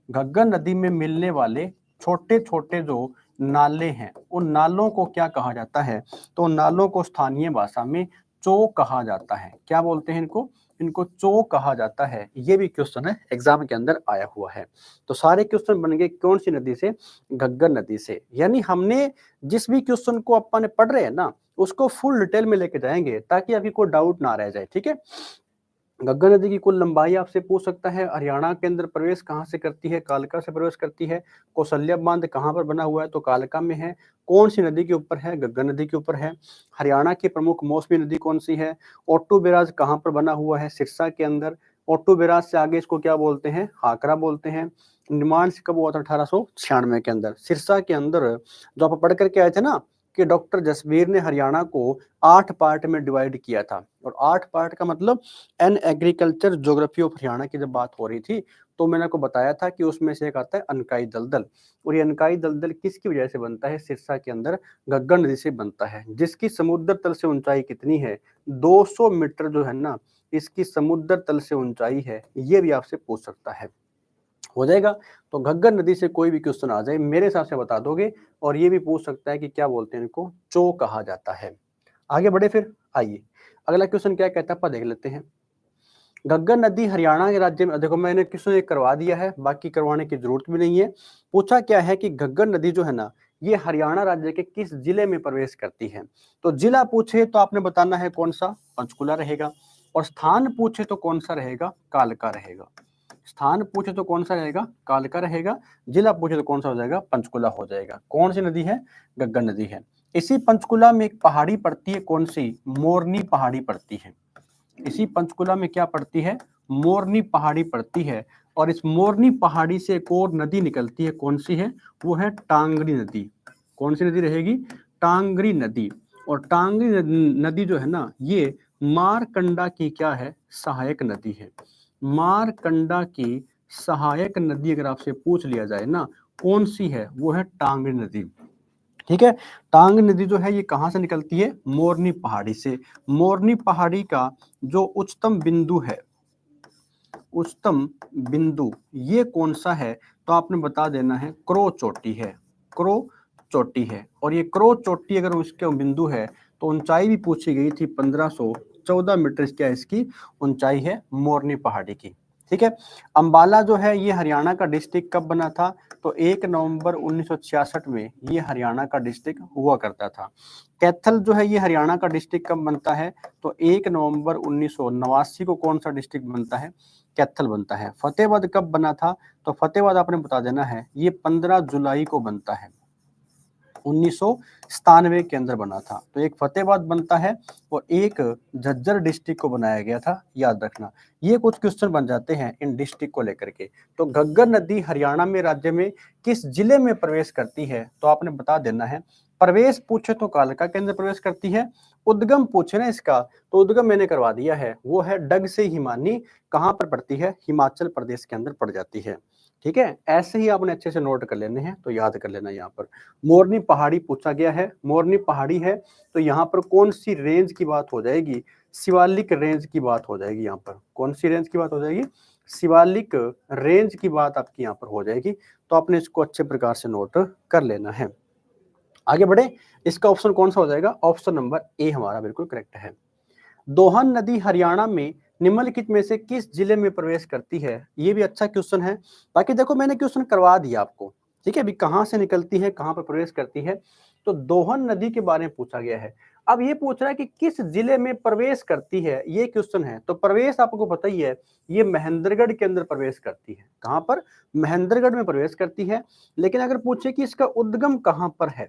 घग्गर नदी में मिलने वाले छोटे छोटे जो नाले हैं, उन नालों को क्या कहा जाता है? तो नालों को स्थानीय भाषा में चो कहा जाता है। क्या बोलते हैं इनको? इनको चो कहा जाता है। ये भी क्वेश्चन है, एग्जाम के अंदर आया हुआ है। तो सारे क्वेश्चन बन गए कौन सी नदी से? घग्गर नदी से। यानी हमने जिस भी क्वेश्चन को अपन पढ़ रहे हैं ना, उसको फुल डिटेल में लेके जाएंगे ताकि आपकी कोई डाउट ना रह जाए। ठीक है। घग्गर नदी की कुल लंबाई आपसे पूछ सकता है। हरियाणा के अंदर प्रवेश कहाँ से करती है? कालका से प्रवेश करती है। कौशल्या बांध कहाँ पर बना हुआ है? तो कालका में है। कौन सी नदी के ऊपर है? घग्गर नदी के ऊपर है। हरियाणा की प्रमुख मौसमी नदी कौन सी है? ओटू बैराज कहाँ पर बना हुआ है? सिरसा के अंदर। ओटू बैराज से आगे इसको क्या बोलते हैं? हाकरा बोलते हैं। निर्माण कब हुआ था? 1896 के अंदर, सिरसा के अंदर। जो आप पढ़ करके आए थे ना कि डॉक्टर जसबीर ने हरियाणा को 8 पार्ट में डिवाइड किया था, और 8 पार्ट का मतलब N agriculture geography of Haryana की जब बात हो रही थी, तो मैंने आपको बताया था कि उसमें से एक आता है अनकाई दलदल। और ये अनकाई दलदल किसकी वजह से बनता है? सिरसा के अंदर घग्गर नदी से बनता है, जिसकी समुद्र तल से ऊंचाई कितनी है? 200 मीटर जो है ना, इसकी समुद्र तल से ऊंचाई है। ये भी आपसे पूछ सकता है। हो जाएगा। तो घग्गर नदी से कोई भी क्वेश्चन आ जाए मेरे हिसाब से बता दोगे। और ये भी पूछ सकता है कि क्या बोलते हैं इनको? चो कहा जाता है। आगे बढ़े फिर, आइए अगला क्वेश्चन क्या कहता है अपन देख लेते हैं। घग्गर नदी हरियाणा के राज्य में, देखो मैंने क्वेश्चन एक करवा दिया है, बाकी करवाने की जरूरत भी नहीं है। पूछा क्या है कि घग्गर नदी जो है ना, ये हरियाणा राज्य के किस जिले में प्रवेश करती है? तो जिला पूछे तो आपने बताना है कौन सा? पंचकुला रहेगा। और स्थान पूछे तो कौन सा रहेगा? कालका रहेगा। स्थान पूछे तो कौन सा रहेगा? कालका रहेगा। जिला पूछे तो कौन सा हो जाएगा? पंचकुला हो जाएगा। कौन सी नदी है? घग्गर नदी है। इसी पंचकुला में एक पहाड़ी पड़ती है, कौन सी? मोरनी पहाड़ी पड़ती है। इसी पंचकुला में क्या पड़ती है? मोरनी पहाड़ी पड़ती है। और इस मोरनी पहाड़ी से एक और नदी निकलती है, कौन सी है? वो है टांगरी नदी। कौन सी नदी रहेगी? टांगरी नदी। और टांगरी नदी जो है ना, ये मारकंडा की क्या है? सहायक नदी है। मारकंडा की सहायक नदी अगर आपसे पूछ लिया जाए ना, कौन सी है? वो है टांगरी नदी। ठीक है, टांग नदी जो है ये कहाँ से निकलती है? मोरनी पहाड़ी से। मोरनी पहाड़ी का जो उच्चतम बिंदु है, उच्चतम बिंदु ये कौन सा है? तो आपने बता देना है क्रो चोटी है। क्रो चोटी है। और ये क्रो चोटी अगर उसके बिंदु है तो ऊंचाई भी पूछी गई थी, 1514 मीटर क्या इसकी ऊंचाई है मोरनी पहाड़ी की। ठीक है, अंबाला जो है ये हरियाणा का डिस्ट्रिक्ट कब बना था? तो 1 नवंबर 1966 में ये हरियाणा का डिस्ट्रिक्ट हुआ करता था। कैथल जो है ये हरियाणा का डिस्ट्रिक्ट कब बनता है? तो 1 नवंबर 1989 को कौन सा डिस्ट्रिक्ट बनता है? कैथल बनता है। फतेहाबाद कब बना था? तो फतेहाबाद आपने बता देना है ये 15 जुलाई को बनता है, 1997 के अंदर बना था। तो एक फतेहाबाद बनता है और एक झज्जर डिस्ट्रिक्ट को बनाया गया था, याद रखना। ये कुछ क्वेश्चन बन जाते हैं इन डिस्ट्रिक्ट को लेकर के। तो घग्गर नदी हरियाणा में राज्य में किस जिले में प्रवेश करती है? तो आपने बता देना है। प्रवेश पूछे तो कालका के अंदर प्रवेश करती है। उद्गम पूछे ना इसका, तो उद्गम मैंने करवा दिया है, वो है डग से हिमानी। कहाँ पर पड़ती है? हिमाचल प्रदेश के अंदर पड़ जाती है। ठीक है, ऐसे ही आपने अच्छे से नोट कर लेने हैं, तो याद कर लेना। यहाँ पर मोरनी पहाड़ी पूछा गया है, मोरनी पहाड़ी है तो यहाँ पर कौन सी रेंज की बात हो जाएगी? शिवालिक रेंज की बात हो जाएगी। यहाँ पर कौन सी रेंज की बात हो जाएगी? शिवालिक रेंज की बात आपकी यहाँ पर हो जाएगी। तो आपने इसको अच्छे प्रकार से नोट कर लेना है। आगे बढ़े, इसका ऑप्शन कौन सा हो जाएगा? ऑप्शन नंबर ए हमारा बिल्कुल करेक्ट है। दोहन नदी हरियाणा में निम्नलिखित में से किस जिले में प्रवेश करती है? ये भी अच्छा क्वेश्चन है। बाकी देखो मैंने क्वेश्चन करवा दिया आपको, ठीक है। अभी कहाँ से निकलती है, कहाँ पर प्रवेश करती है, तो दोहन नदी के बारे में पूछा गया है। अब ये पूछ रहा है कि किस जिले में प्रवेश करती है, ये क्वेश्चन है। तो प्रवेश आपको पता ही है, ये महेंद्रगढ़ के अंदर प्रवेश करती है। कहाँ पर? महेंद्रगढ़ में प्रवेश करती है। लेकिन अगर पूछे कि इसका उद्गम कहाँ पर है,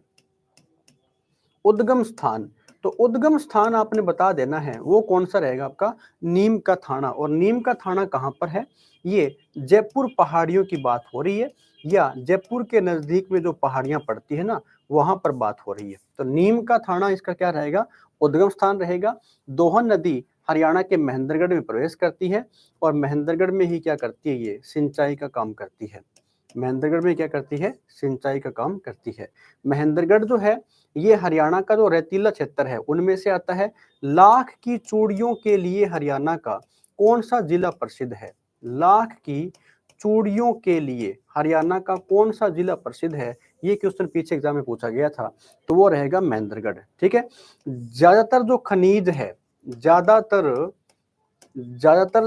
उद्गम स्थान, तो उद्गम स्थान आपने बता देना है वो कौन सा रहेगा आपका? नीम का थाना। और नीम का थाना कहाँ पर है? ये जयपुर पहाड़ियों की बात हो रही है, या जयपुर के नजदीक में जो पहाड़ियां पड़ती है ना, वहां पर बात हो रही है। तो नीम का थाना इसका क्या रहेगा? उद्गम स्थान रहेगा। दोहन नदी हरियाणा के महेंद्रगढ़ में प्रवेश करती है और महेंद्रगढ़ में ही क्या करती है? ये सिंचाई का काम करती है। महेंद्रगढ़ में क्या करती है? सिंचाई का काम करती है। महेंद्रगढ़ जो है ये हरियाणा का जो रेतीला क्षेत्र है उनमें से आता है। लाख की चूड़ियों के लिए हरियाणा का कौन सा जिला प्रसिद्ध है? लाख की चूड़ियों के लिए हरियाणा का कौन सा जिला प्रसिद्ध है? ये क्वेश्चन पीछे एग्जाम में पूछा गया था, तो वो रहेगा महेंद्रगढ़। ठीक है, ज्यादातर जो खनिज है, ज्यादातर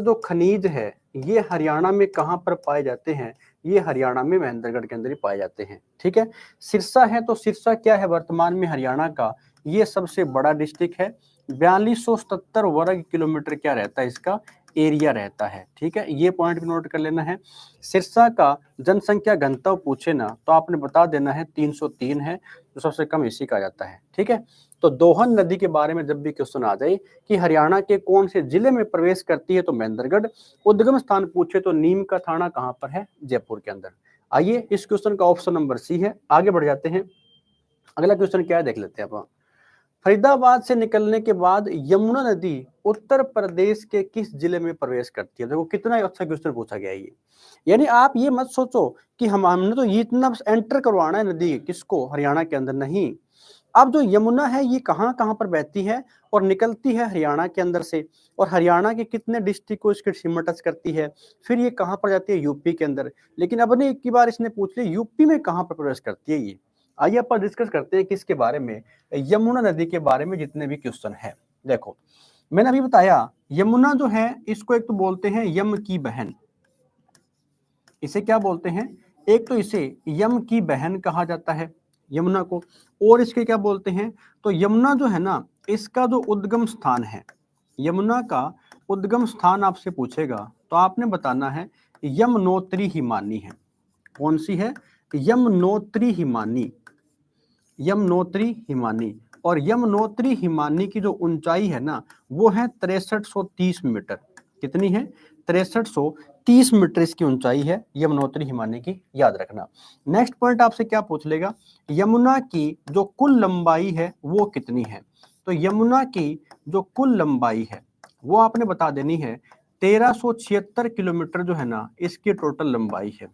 जो खनिज है ये हरियाणा में कहाँ पर पाए जाते हैं? ये हरियाणा में महेंद्रगढ़ के अंदर ही पाए जाते हैं। ठीक है, सिरसा है, तो सिरसा क्या है वर्तमान में हरियाणा का? ये सबसे बड़ा डिस्ट्रिक्ट है। 4277 वर्ग किलोमीटर क्या रहता है इसका? एरिया रहता है। ठीक है, ये पॉइंट भी नोट कर लेना है। सिरसा का जनसंख्या घनत्व पूछे ना, तो आपने बता देना है 303 है, जो सबसे कम इसी का जाता है। ठीक है, तो दोहन नदी के बारे में जब भी क्वेश्चन आ जाए कि हरियाणा के कौन से जिले में प्रवेश करती है, तो महेंद्रगढ़। उद्गम स्थान पूछे तो नीम का थाना कहाँ पर है? जयपुर के अंदर। आइए, इस क्वेश्चन का ऑप्शन नंबर सी है। आगे बढ़ जाते हैं, अगला क्वेश्चन क्या है देख लेते हैं आप। फरीदाबाद से निकलने के बाद यमुना नदी उत्तर प्रदेश के किस जिले में प्रवेश करती है? देखो कितना अच्छा क्वेश्चन पूछा गया है ये। यानी आप ये मत सोचो कि हमने तो ये इतना एंटर करवाना है नदी किसको, हरियाणा के अंदर, नहीं। अब जो यमुना है ये कहाँ कहाँ पर बहती है और निकलती है हरियाणा के अंदर से, और हरियाणा के कितने डिस्ट्रिक्ट को इसकी सीमा टच करती है, फिर ये कहाँ पर जाती है? यूपी के अंदर। लेकिन अब ने एक ही बार इसने पूछ लिया यूपी में कहाँ पर प्रवेश करती है ये। आइए अपन डिस्कस करते हैं किसके बारे में, यमुना नदी के बारे में जितने भी क्वेश्चन है। देखो मैंने अभी बताया यमुना जो है इसको एक तो बोलते हैं यम की बहन, इसे क्या बोलते हैं? एक तो इसे यम की बहन कहा जाता है यमुना को, और इसके क्या बोलते हैं? तो यमुना जो है ना इसका जो उद्गम स्थान है, यमुना का उद्गम स्थान आपसे पूछेगा तो आपने बताना है यमुनोत्री हिमानी है। कौन सी है? यमुनोत्री हिमानी। यमुनोत्री हिमानी, और यमुनोत्री हिमानी की जो ऊंचाई है ना वो है 6330 मीटर। कितनी है? 6330 मीटर इसकी ऊंचाई है यमुनोत्री हिमानी की, याद रखना। नेक्स्ट पॉइंट आपसे क्या पूछ लेगा, यमुना की जो कुल लंबाई है वो कितनी है? तो यमुना की जो कुल लंबाई है वो आपने बता देनी है 1376 किलोमीटर जो है ना इसकी टोटल लंबाई है।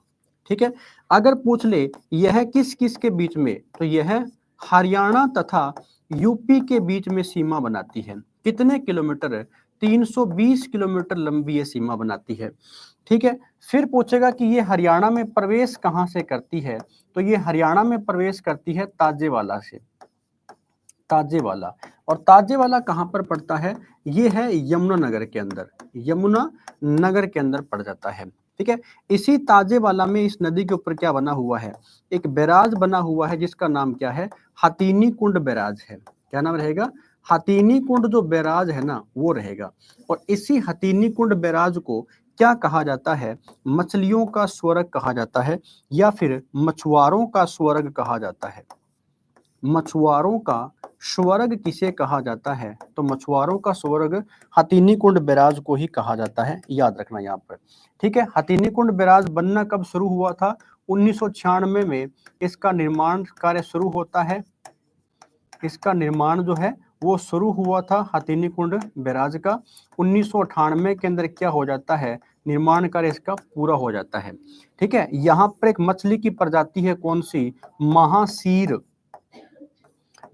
ठीक है, अगर पूछ ले यह किस किस के बीच में, तो यह हरियाणा तथा यूपी के बीच में सीमा बनाती है। कितने किलोमीटर है? 320 किलोमीटर लंबी ये सीमा बनाती है। ठीक है, फिर पूछेगा कि ये हरियाणा में प्रवेश कहां से करती है, तो ये हरियाणा में प्रवेश करती है ताजेवाला से। ताजेवाला, और ताजेवाला कहां पर पड़ता है? ये है यमुनानगर के अंदर, यमुना नगर के अंदर पड़ जाता है। ठीक है, इसी ताजेवाला में इस नदी के ऊपर क्या बना हुआ है? एक बैराज बना हुआ है जिसका नाम क्या है? हथीनी कुंड बैराज है। क्या नाम रहेगा? हथीनी कुंड जो बैराज है ना वो रहेगा। और इसी हथीनी कुंड बैराज को क्या कहा जाता है? मछलियों का स्वर्ग कहा जाता है, या फिर मछुआरों का स्वर्ग कहा जाता है। मछुआरों का स्वर्ग किसे कहा जाता है? तो मछुआरों का स्वर्ग हथीनी कुंड बैराज को ही कहा जाता है, याद रखना यहाँ पर। ठीक है, हथीनी कुंड बैराज बनना कब शुरू हुआ था? 1996 में इसका निर्माण कार्य शुरू होता है। इसका निर्माण जो है वो शुरू हुआ था हथीनी कुंड बैराज का। 1998 के अंदर क्या हो जाता है? निर्माण कार्य इसका पूरा हो जाता है। ठीक है, यहाँ पर एक मछली की प्रजाति है, कौन सी? महासीर।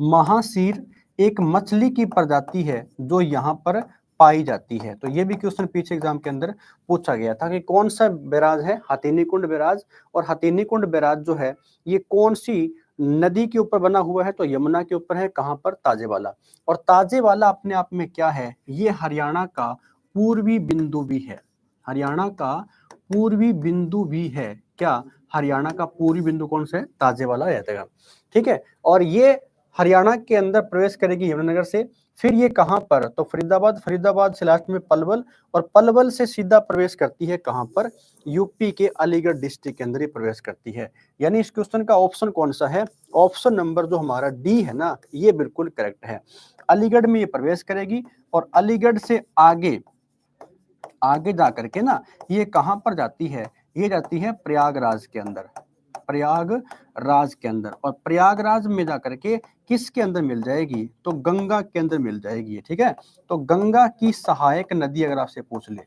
महासीर एक मछली की प्रजाति है जो यहाँ पर पाई जाती है। तो ये भी क्वेश्चन पीछे एग्जाम के अंदर पूछा गया था कि कौन सा बैराज है? हथीनी कुंड बैराज। और हथीनी कुंड बैराज जो है ये कौन सी नदी के ऊपर बना हुआ है? तो यमुना के ऊपर है। कहां पर? ताजेवाला। और ताजेवाला अपने आप में क्या है? ये हरियाणा का पूर्वी बिंदु भी है। हरियाणा का पूर्वी बिंदु भी है। क्या? हरियाणा का पूर्वी बिंदु कौन सा है? ताजेवाला रहता है। ठीक है, और ये हरियाणा के अंदर प्रवेश करेगी यमुनानगर से। फिर ये कहां पर? तो फरीदाबाद, फरीदाबाद से लास्ट में पलवल, और पलवल से सीधा प्रवेश करती है कहां पर? यूपी के अलीगढ़ डिस्ट्रिक्ट के अंदर ही प्रवेश करती है। यानी इस क्वेश्चन का ऑप्शन कौन सा है? ऑप्शन नंबर जो हमारा डी है ना ये बिल्कुल करेक्ट है। अलीगढ़ में ये प्रवेश करेगी, और अलीगढ़ से आगे आगे जाकर के ना ये कहां पर जाती है? ये जाती है प्रयागराज के अंदर। प्रयागराज के अंदर, और प्रयागराज में जाकर के किसके अंदर मिल जाएगी? तो गंगा के अंदर मिल जाएगी। ठीक है, तो गंगा की सहायक नदी अगर आपसे पूछ ले,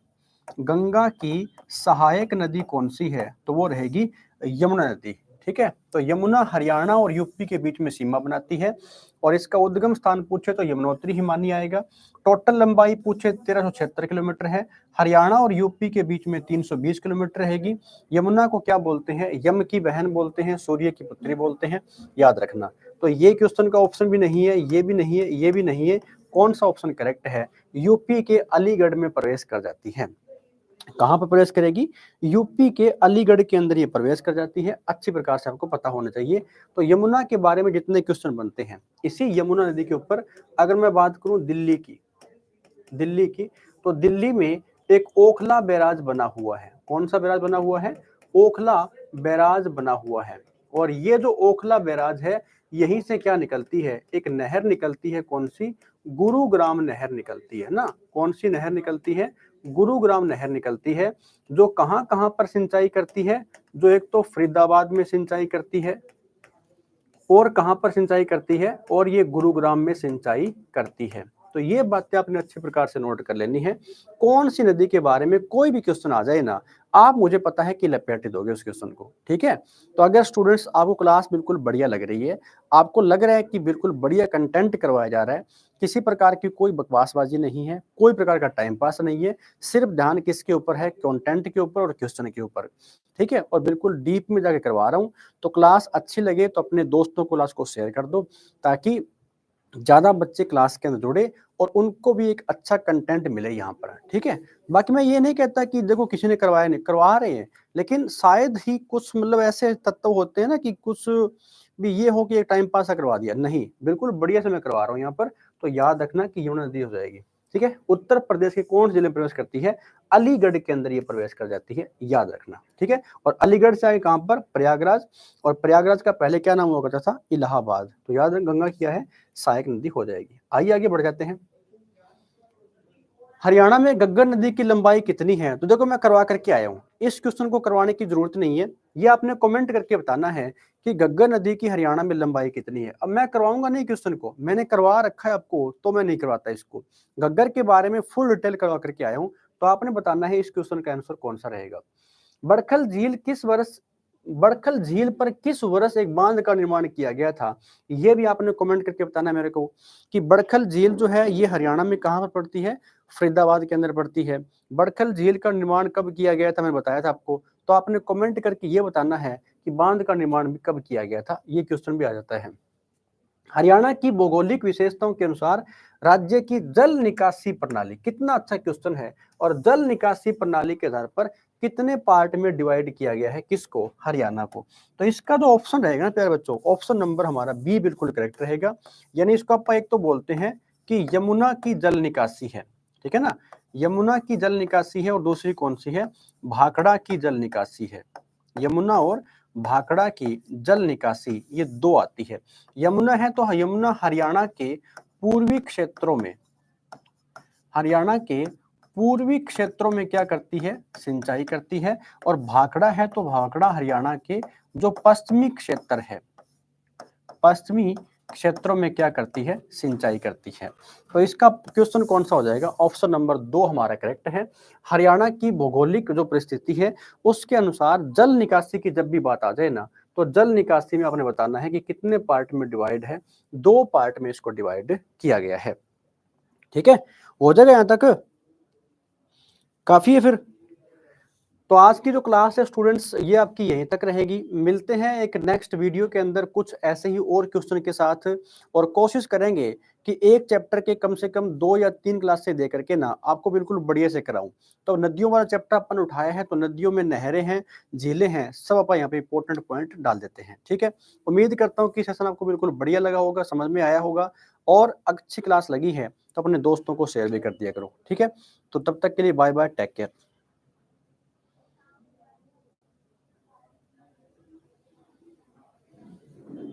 गंगा की सहायक नदी कौन सी है? तो वो रहेगी यमुना नदी। ठीक है, तो यमुना हरियाणा और यूपी के बीच में सीमा बनाती है, और इसका उद्गम स्थान पूछे तो यमुनोत्री हिमानी आएगा। टोटल लंबाई पूछे 1376 किलोमीटर है। हरियाणा और यूपी के बीच में 320 किलोमीटर रहेगी। यमुना को क्या बोलते हैं? यम की बहन बोलते हैं, सूर्य की पुत्री बोलते हैं, याद रखना। तो ये क्वेश्चन का ऑप्शन भी नहीं है, ये भी नहीं है, ये भी नहीं है। कौन सा ऑप्शन करेक्ट है? यूपी के अलीगढ़ में प्रवेश कर जाती है। कहां पर प्रवेश करेगी? यूपी के अलीगढ़ के अंदर ये प्रवेश कर जाती है। अच्छी प्रकार से आपको पता होना चाहिए। तो यमुना के बारे में जितने क्वेश्चन बनते हैं इसी यमुना नदी के ऊपर, अगर मैं बात करूं दिल्ली की, तो दिल्ली में एक ओखला बैराज बना हुआ है। कौन सा बैराज बना हुआ है? ओखला बैराज बना हुआ है। और ये जो ओखला बैराज है यहीं से क्या निकलती है? एक नहर निकलती है। कौन सी? गुरुग्राम नहर निकलती है ना। कौन सी नहर निकलती है? गुरुग्राम नहर निकलती है, जो कहां कहां पर सिंचाई करती है? जो एक तो फरीदाबाद में सिंचाई करती है, और कहां पर सिंचाई करती है? और ये गुरुग्राम में सिंचाई करती है। तो ये बातें आपने अच्छे प्रकार से नोट कर लेनी है। कौन सी नदी के बारे में कोई भी क्वेश्चन आ जाए ना, आप मुझे पता है कि लपेट दोगे उस क्वेश्चन को। ठीक है, तो अगर स्टूडेंट्स आपको क्लास बिल्कुल बढ़िया लग रही है, आपको लग रहा है कि बिल्कुल बढ़िया कंटेंट करवाया जा रहा है, किसी प्रकार की कोई बकवासबाजी नहीं है, कोई प्रकार का टाइम पास नहीं है, सिर्फ ध्यान किसके ऊपर है? कंटेंट के ऊपर और क्वेश्चन के ऊपर। ठीक है, और बिल्कुल डीप में जाके करवा रहा हूँ। तो क्लास अच्छी लगे तो अपने दोस्तों को क्लास को शेयर कर दो, ताकि ज्यादा बच्चे क्लास के अंदर जुड़े और उनको भी एक अच्छा कंटेंट मिले यहाँ पर। ठीक है, बाकी मैं ये नहीं कहता कि देखो किसी ने करवाया नहीं, करवा रहे हैं, लेकिन शायद ही कुछ मतलब ऐसे तत्व होते हैं ना कि कुछ भी ये हो कि एक टाइम पास करवा दिया। नहीं, बिल्कुल बढ़िया से मैं करवा रहा हूँ यहाँ पर। तो याद रखना कि यमुना नदी हो जाएगी। ठीक है, उत्तर प्रदेश के कौन जिले में प्रवेश करती है? अलीगढ़ के अंदर ये प्रवेश कर जाती है, याद रखना। ठीक है, और अलीगढ़ से आगे कहां पर? प्रयागराज, और प्रयागराज का पहले क्या नाम हुआ करता था? इलाहाबाद। तो याद रख, गंगा क्या है? सहायक नदी हो जाएगी। आइए आगे बढ़ जाते हैं। हरियाणा में गग्गर नदी की लंबाई कितनी है? तो देखो मैं करवा करके आया हूँ, इस क्वेश्चन को करवाने की जरूरत नहीं है, ये आपने कमेंट करके बताना है कि गग्गर नदी की हरियाणा में लंबाई कितनी है। अब मैं करवाऊंगा नहीं क्वेश्चन को, मैंने करवा रखा है आपको, तो मैं नहीं करवाता इसको। गग्गर के बारे में फुल डिटेल करवा करके आया हूँ, तो आपने बताना है इस क्वेश्चन का आंसर कौन सा रहेगा। बड़खल झील किस वर्ष बड़खल झील पर किस वर्ष एक बांध का निर्माण किया गया था? ये भी आपने कमेंट करके बताना है मेरे को कि बड़खल झील जो है ये हरियाणा में कहां पर पड़ती है? फरीदाबाद के अंदर पड़ती है। बड़खल झील का निर्माण कब किया गया था? मैंने बताया था आपको, तो आपने कमेंट करके ये बताना है कि बांध का निर्माण भी कब किया गया था। ये क्वेश्चन भी आ जाता है। हरियाणा की भौगोलिक विशेषताओं के अनुसार राज्य की जल निकासी प्रणाली, कितना अच्छा क्वेश्चन है, और जल निकासी प्रणाली के आधार पर कितने पार्ट में डिवाइड किया गया है? किसको? हरियाणा को। तो इसका जो ऑप्शन रहेगा ना प्यारे बच्चों, ऑप्शन नंबर हमारा बी बिल्कुल करेक्ट रहेगा। यानी इसको आप एक तो बोलते हैं कि यमुना की जल निकासी है, ठीक है ना, यमुना की जल निकासी है, और दूसरी कौन सी है? भाखड़ा की जल निकासी है। यमुना और भाखड़ा की जल निकासी, ये दो आती है। यमुना है तो यमुना हरियाणा के पूर्वी क्षेत्रों में, हरियाणा के पूर्वी क्षेत्रों में क्या करती है? सिंचाई करती है। और भाखड़ा है तो भाखड़ा हरियाणा के जो पश्चिमी क्षेत्र है, पश्चिमी क्षेत्रों में क्या करती है? सिंचाई करती है। तो इसका क्वेश्चन कौन सा हो जाएगा? ऑप्शन नंबर 2 हमारा करेक्ट है। हरियाणा की भौगोलिक जो परिस्थिति है उसके अनुसार जल निकासी की जब भी बात आ जाए ना, तो जल निकासी में आपने बताना है कि कितने पार्ट में डिवाइड है? 2 पार्ट में इसको डिवाइड किया गया है। ठीक है, हो जाएगा यहां तक? काफी है फिर। तो आज की जो क्लास है स्टूडेंट्स ये आपकी यहीं तक रहेगी। मिलते हैं एक नेक्स्ट वीडियो के अंदर कुछ ऐसे ही और क्वेश्चन के साथ, और कोशिश करेंगे कि एक चैप्टर के कम से कम 2 या 3 क्लास से दे करके ना आपको बिल्कुल बढ़िया से कराऊं। तो नदियों वाला चैप्टर अपन उठाया है, तो नदियों में नहरें हैं, झीलें हैं, सब अपन यहाँ पे इंपॉर्टेंट पॉइंट डाल देते हैं। ठीक है, उम्मीद करता हूँ कि सेशन आपको बिल्कुल बढ़िया लगा होगा, समझ में आया होगा, और अच्छी क्लास लगी है तो अपने दोस्तों को शेयर भी कर दिया करो। ठीक है, तो तब तक के लिए बाय बाय, टेक केयर।